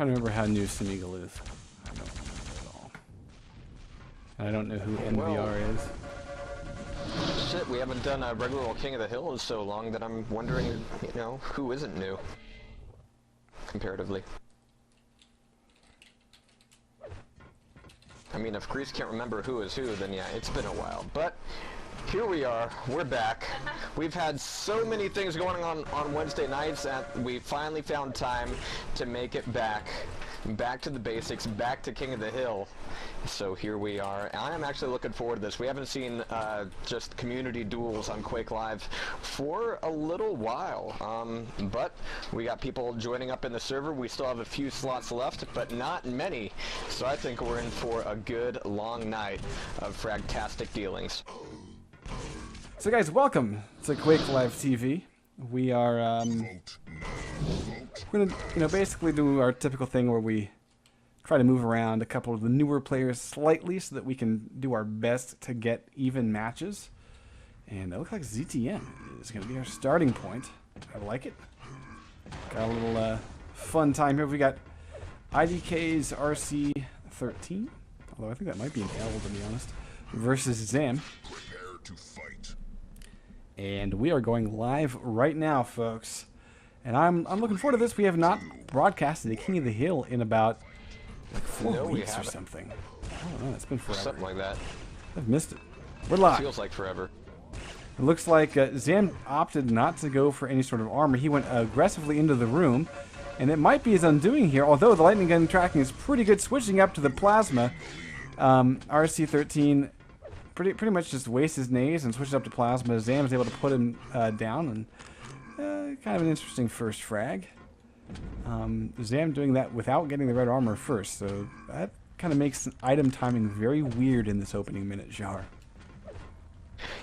trying to remember how new Smeagol is. I don't remember at all. And I don't know who NVR is. Shit, we haven't done a regular old King of the Hill in so long that I'm wondering, you know, who isn't new, comparatively. I mean, if Grease can't remember who is who, then yeah, it's been a while. But here we are, we're back. We've had so many things going on Wednesday nights that we finally found time to make it back to the basics, back to King of the Hill. So here we are. I am actually looking forward to this. We haven't seen just community duels on Quake Live for a little while, but we got people joining up in the server. We still have a few slots left, but not many. So I think we're in for a good long night of fragtastic dealings. So guys, welcome to Quake Live TV. We are we're gonna basically do our typical thing where we try to move around a couple of the newer players slightly so that we can do our best to get even matches. And it looks like ZTN is going to be our starting point. I like it. Got a little fun time here. We got IDK's RC13, although I think that might be an L to be honest, versus Zam. Prepare to fight. And we are going live right now, folks. And I'm looking forward to this. We have not broadcasted the King of the Hill in about like 4 weeks or something. I don't know. It's been forever. Something like that. I've missed it. We're live. Feels like forever. It looks like Zam opted not to go for any sort of armor. He went aggressively into the room. And it might be his undoing here, although the lightning gun tracking is pretty good. Switching up to the plasma. RC13 pretty much just wastes his nades and switches up to plasma. Zam is able to put him down. And kind of an interesting first frag. Zam doing that without getting the red armor first, so that kind of makes item timing very weird in this opening minute, Jar.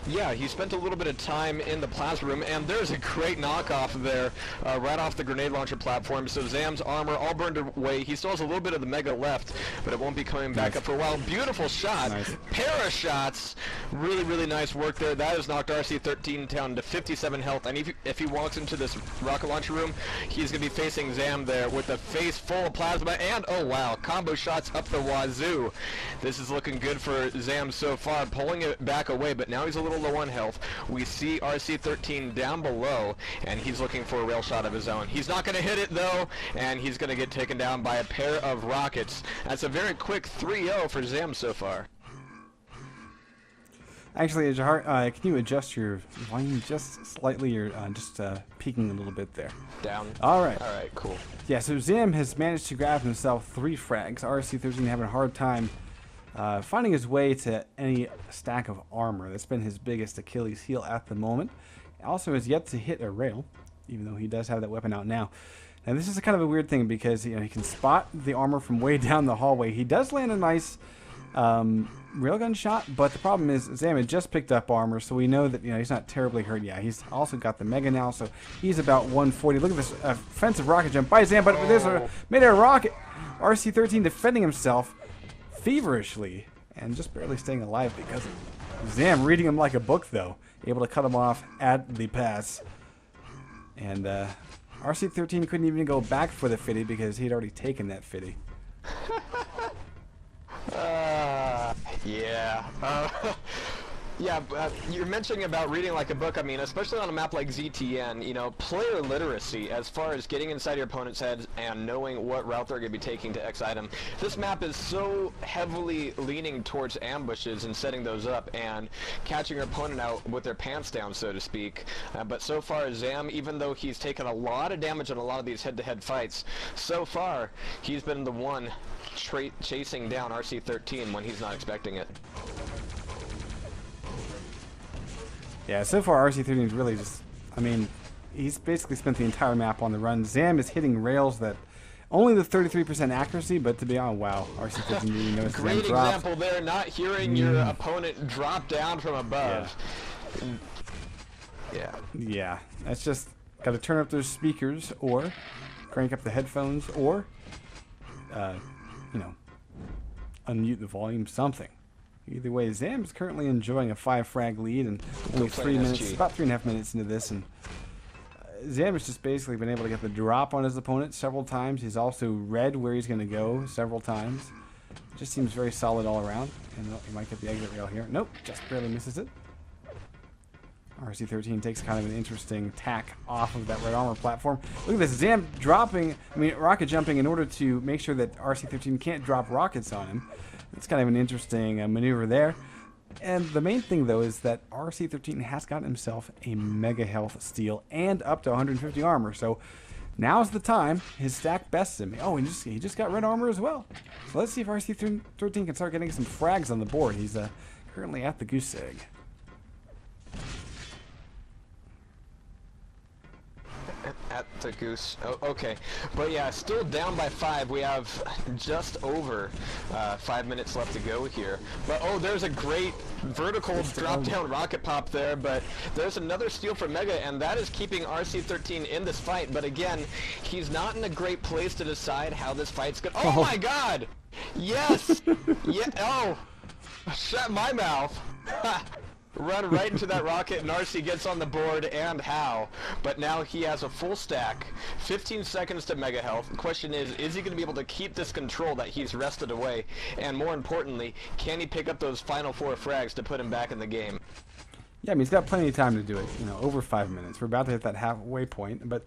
Yeah, he spent a little bit of time in the plasma room, and there's a great knockoff there, right off the grenade launcher platform. So Zam's armor all burned away. He still has a little bit of the mega left, but it won't be coming back up for a while. Beautiful shot. Nice. Pair of shots. Really, really nice work there. That has knocked RC13 down to 57 health, and if he walks into this rocket launcher room, he's going to be facing Zam there with a face full of plasma, and oh wow, combo shots up the wazoo. This is looking good for Zam so far, pulling it back away, but now he's a little low on health. We see RC13 down below, and he's looking for a rail shot of his own. He's not going to hit it though, and he's going to get taken down by a pair of rockets. That's a very quick 3-0 for Zam so far. Actually, Jahar, can you adjust your volume just slightly? You're just peaking a little bit there. Down. All right. All right, cool. Yeah, so Zam has managed to grab himself 3 frags. RC13 having a hard time finding his way to any stack of armor. That's been his biggest Achilles heel at the moment. Also has yet to hit a rail, even though he does have that weapon out now. And this is a kind of a weird thing because he can spot the armor from way down the hallway. He does land a nice railgun shot, but the problem is Zam had just picked up armor, so we know that he's not terribly hurt. Yeah, he's also got the mega now, so he's about 140. Look at this offensive rocket jump by Zam, but there's a mid-air rocket. RC13 defending himself feverishly and just barely staying alive because of Zam reading him like a book, though, able to cut him off at the pass. And RC13 couldn't even go back for the 50 because he'd already taken that 50. Yeah. Yeah, you're mentioning about reading like a book. I mean, especially on a map like ZTN, player literacy as far as getting inside your opponent's heads and knowing what route they're going to be taking to X item. This map is so heavily leaning towards ambushes and setting those up and catching your opponent out with their pants down, so to speak. But so far, Zam, even though he's taken a lot of damage in a lot of these head-to-head fights, so far, he's been the one chasing down RC13 when he's not expecting it. Yeah, so far RC13 is really just, he's basically spent the entire map on the run. Zam is hitting rails that only the 33% accuracy, but to be honest, wow, RC13 didn't notice Zam Great dropped. example there, not hearing your opponent drop down from above. Yeah, that's just, got to turn up those speakers or crank up the headphones or, unmute the volume, something. Either way, Zam is currently enjoying a 5 frag lead and only 3 minutes, about 3.5 minutes into this, and Zam has just basically been able to get the drop on his opponent several times. He's also read where he's going to go several times. Just seems very solid all around. And he might get the exit rail here. Nope, just barely misses it. RC13 takes kind of an interesting tack off of that red armor platform. Look at this, Zam dropping, rocket jumping in order to make sure that RC13 can't drop rockets on him. It's kind of an interesting maneuver there. And the main thing, though, is that RC13 has gotten himself a mega health steal and up to 150 armor. So now's the time. His stack bests him. Oh, and he just got red armor as well. So let's see if RC13 can start getting some frags on the board. He's currently at the goose egg. At the goose. Oh, okay. But yeah, still down by 5. We have just over 5 minutes left to go here. But oh, there's a great vertical drop down rocket pop there. But there's another steal for Mega, and that is keeping RC13 in this fight. But again, he's not in a great place to decide how this fight's going. Oh my God! Yes! Yeah. Oh, shut my mouth. Run right into that rocket, and RC gets on the board, and how. But now he has a full stack, 15 seconds to mega health. The question is he going to be able to keep this control that he's wrested away? And more importantly, can he pick up those final 4 frags to put him back in the game? Yeah, he's got plenty of time to do it, over 5 minutes. We're about to hit that halfway point, but,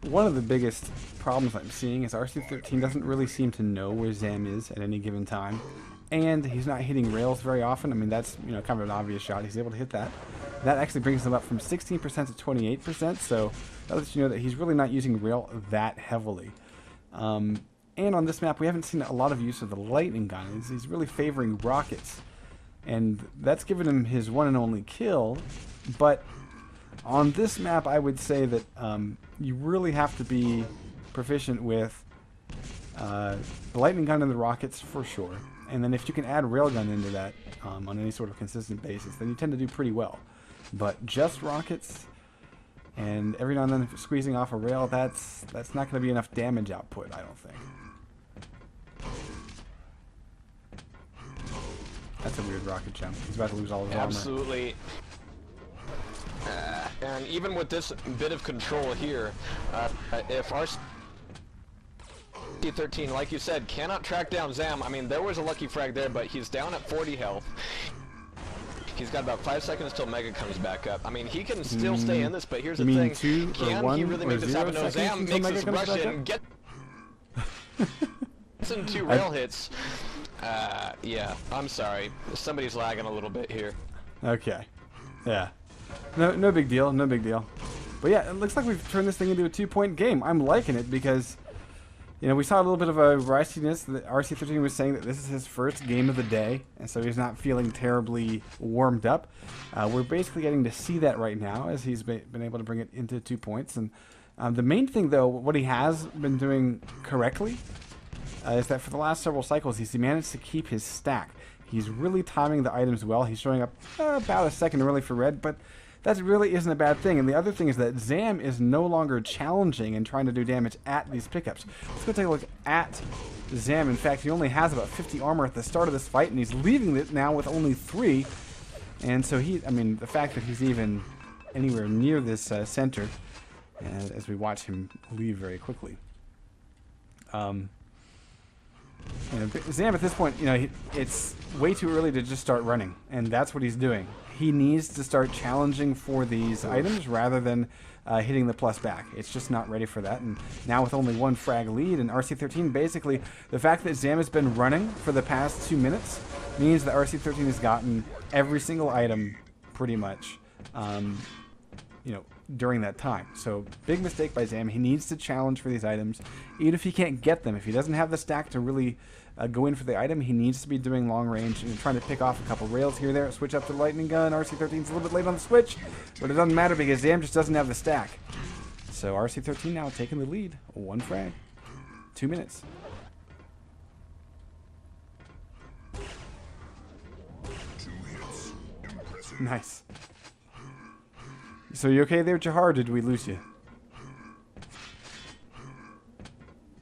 one of the biggest problems I'm seeing is RC13 doesn't really seem to know where Zam is at any given time. And he's not hitting rails very often. That's, kind of an obvious shot. He's able to hit that. That actually brings him up from 16% to 28%, so that lets you know that he's really not using rail that heavily. And on this map, we haven't seen a lot of use of the lightning gun. He's really favoring rockets. And that's given him his one and only kill, but on this map, I would say that you really have to be proficient with the lightning gun and the rockets for sure. And then if you can add railgun into that on any sort of consistent basis, then you tend to do pretty well. But just rockets and every now and then squeezing off a rail, that's not going to be enough damage output, I don't think. That's a weird rocket jump. He's about to lose all his armor. Absolutely. And even with this bit of control here, if RC13, like you said, cannot track down Zam. There was a lucky frag there, but he's down at 40 health. He's got about 5 seconds till Mega comes back up. He can still stay in this, but here's the thing. Can he really make this happen? No, Zam makes this rush in, gets in 2 rail hits. Yeah, I'm sorry. Somebody's lagging a little bit here. Okay. Yeah. No big deal, no big deal. But yeah, it looks like we've turned this thing into a 2-point game. I'm liking it because, we saw a little bit of a rustiness. RC13 was saying that this is his first game of the day, and so he's not feeling terribly warmed up. We're basically getting to see that right now as he's been able to bring it into 2 points. And the main thing, though, what he has been doing correctly is that for the last several cycles, he's managed to keep his stack. He's really timing the items well. He's showing up about a second early for red, but that really isn't a bad thing. And the other thing is that Zam is no longer challenging and trying to do damage at these pickups. Let's go take a look at Zam. In fact, he only has about 50 armor at the start of this fight, and he's leaving it now with only 3. And so the fact that he's even anywhere near this center, as we watch him leave very quickly. Zam at this point, it's way too early to just start running, and that's what he's doing. He needs to start challenging for these items rather than hitting the plus back. It's just not ready for that, and now with only 1 frag lead, and RC13, basically, the fact that Zam has been running for the past 2 minutes means that RC13 has gotten every single item, pretty much, during that time. So, big mistake by Zam. He needs to challenge for these items, even if he can't get them. If he doesn't have the stack to really go in for the item, he needs to be doing long range and trying to pick off a couple rails here there. Switch up to lightning gun. RC13's a little bit late on the switch, but it doesn't matter because Zam just doesn't have the stack. So RC13 now taking the lead. 1 frag. 2 minutes. 2 hits. Impressive. Nice. So you okay there, Jahar, or did we lose you?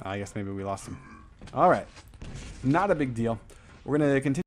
I guess maybe we lost him. Alright. Not a big deal. We're going to continue.